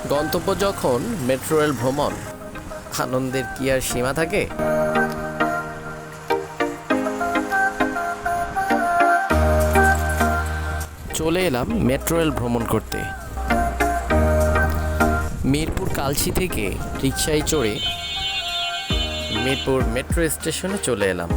গন্তব্য যখন metro rail ভ্রমণ, আনন্দের কি আর সীমা থাকে? চলে এলাম মেট্রো রেল ভ্রমণ করতে। মিরপুর কালশি থেকে রিকশায় চড়ে মিরপুর মেট্রো স্টেশনে চলে এলাম।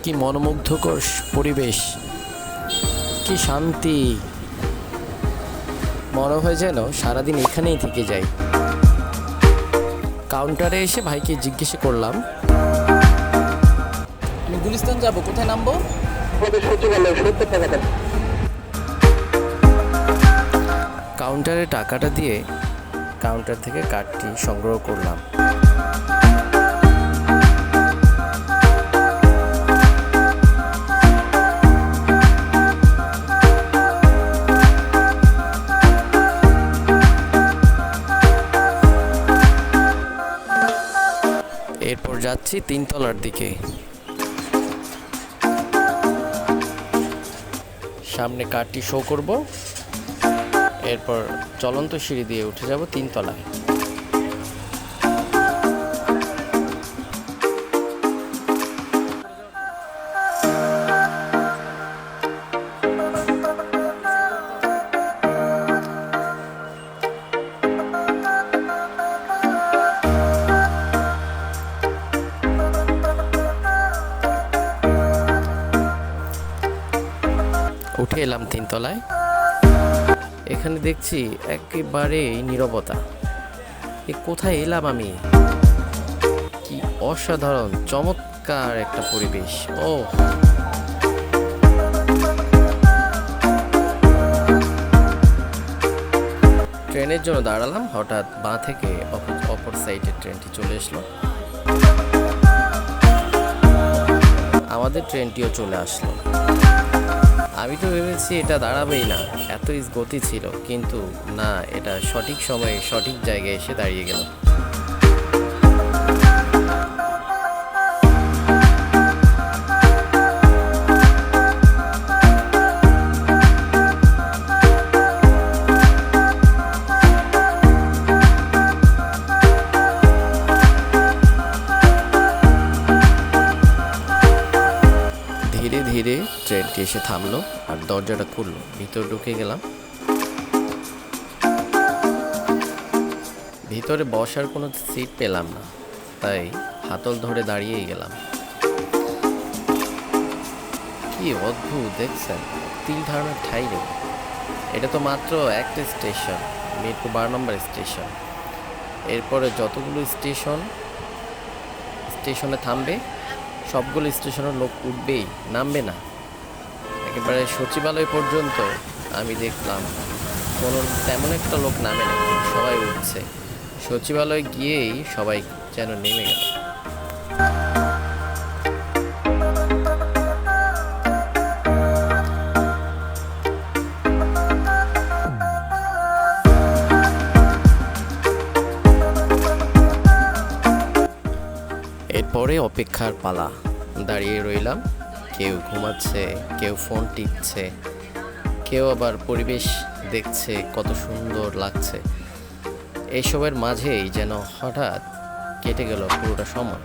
কি মনোমুগ্ধকর পরিবেশ, কি শান্তি, মনে হয় যেন সারাদিন এখানেই থেকে যাই। কাউন্টারে এসে ভাইকে জিজ্ঞেস করলাম, আমি গুলিস্তান যাব, কোথায় নামবো? কাউন্টারে টাকাটা দিয়ে কাউন্টার থেকে কার্ডটি সংগ্রহ করলাম। এরপর যাচ্ছি তিনতলার দিকে। সামনে কার্ডটি শো করব, এরপর চলন্ত সিঁড়ি দিয়ে উঠে যাব তিনতলায়। উঠে এলাম তিনতলায়। এখানে দেখছি একেবারেই নীরবতা। কোথায় এলাম আমি? কি অসাধারণ চমৎকার একটা পরিবেশ। ও ট্রেনের জন্য দাঁড়ালাম, হঠাৎ বাঁ থেকে অপর সাইডে ট্রেনটি চলে আসলো। আমাদের ট্রেনটিও চলে আসলো। আমি তো ভেবেছি এটা দাঁড়াবেই না, এত গতি ছিল, কিন্তু না, এটা সঠিক সময়ে সঠিক জায়গায় এসে দাঁড়িয়ে গেল। ধীরে ধীরে ট্রেনটি এসে থামলো আর দরজাটা খুললো। ভিতর ঢুকে গেলাম। ভিতরে বসার কোনো সিট পেলাম না, তাই হাতল ধরে দাঁড়িয়েই গেলাম। কি অদ্ভুত দেখছেন, তিল ধারণার ঠাঁই নেই। এটা তো মাত্র একটা স্টেশন, মিরপুর 12 নম্বর স্টেশন। এরপরে যতগুলো স্টেশনে থামবে, সবগুলো স্টেশনের লোক উঠবেই, নামবে না। একেবারে সচিবালয় পর্যন্ত আমি দেখলাম কোনো তেমন একটা লোক নামে না, সবাই উঠছে। সচিবালয় গিয়েই সবাই যেন নেমে গেল। এরপরে অপেক্ষার পালা। দাঁড়িয়ে রইলাম, কেউ ঘুমাচ্ছে, কেউ ফোন টিপছে, কেউ আবার পরিবেশ দেখছে কত সুন্দর লাগছে। এইসবের মাঝেই যেন হঠাৎ কেটে গেল পুরোটা সময়।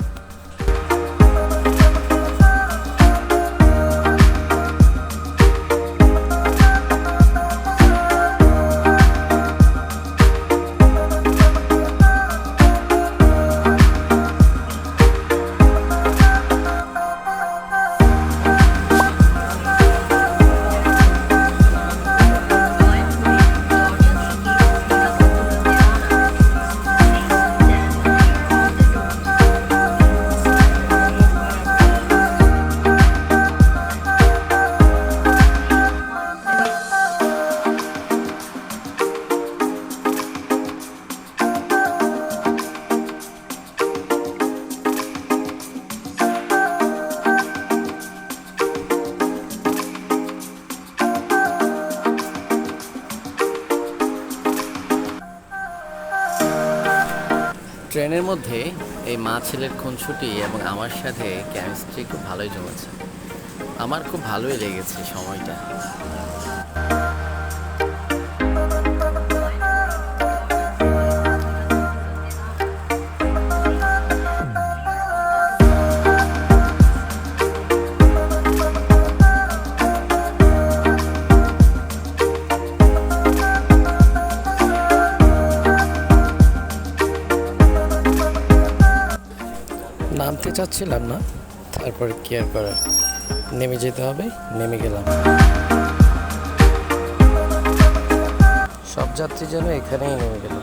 ট্রেনের মধ্যে এই মা ছেলের খুনসুটি এবং আমার সাথে কেমিস্ট্রি খুব ভালোই জমেছে। আমার খুব ভালোই লেগেছে সময়টা। নামতে চাচ্ছিলাম না, তারপরে কি আর করার, নেমে যেতে হবে, নেমে গেলাম। সব যাত্রী যেন এখানেই নেমে গেল।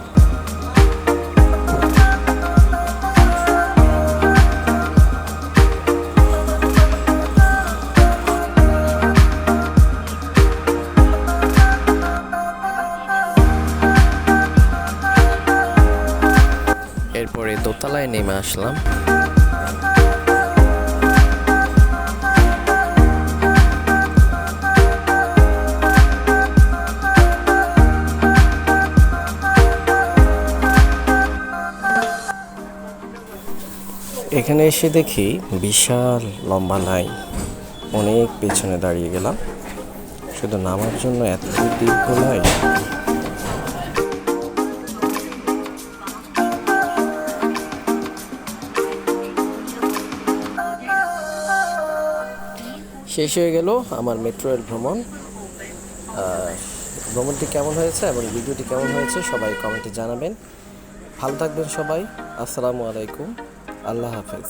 এরপরে দোতলায় নেমে আসলাম। এখানে এসে দেখি বিশাল লম্বা লাইন, অনেক পেছনে দাঁড়িয়ে গেলাম শুধু নামার জন্য। এত দীর্ঘ লাইন। শেষ হয়ে গেল আমার মেট্রো রেল ভ্রমণ। ভ্রমণটি কেমন হয়েছে এবং ভিডিওটি কেমন হয়েছে সবাই কমেন্টে জানাবেন। ভালো থাকবেন সবাই। আসসালামু আলাইকুম। আল্লাহ হাফেজ।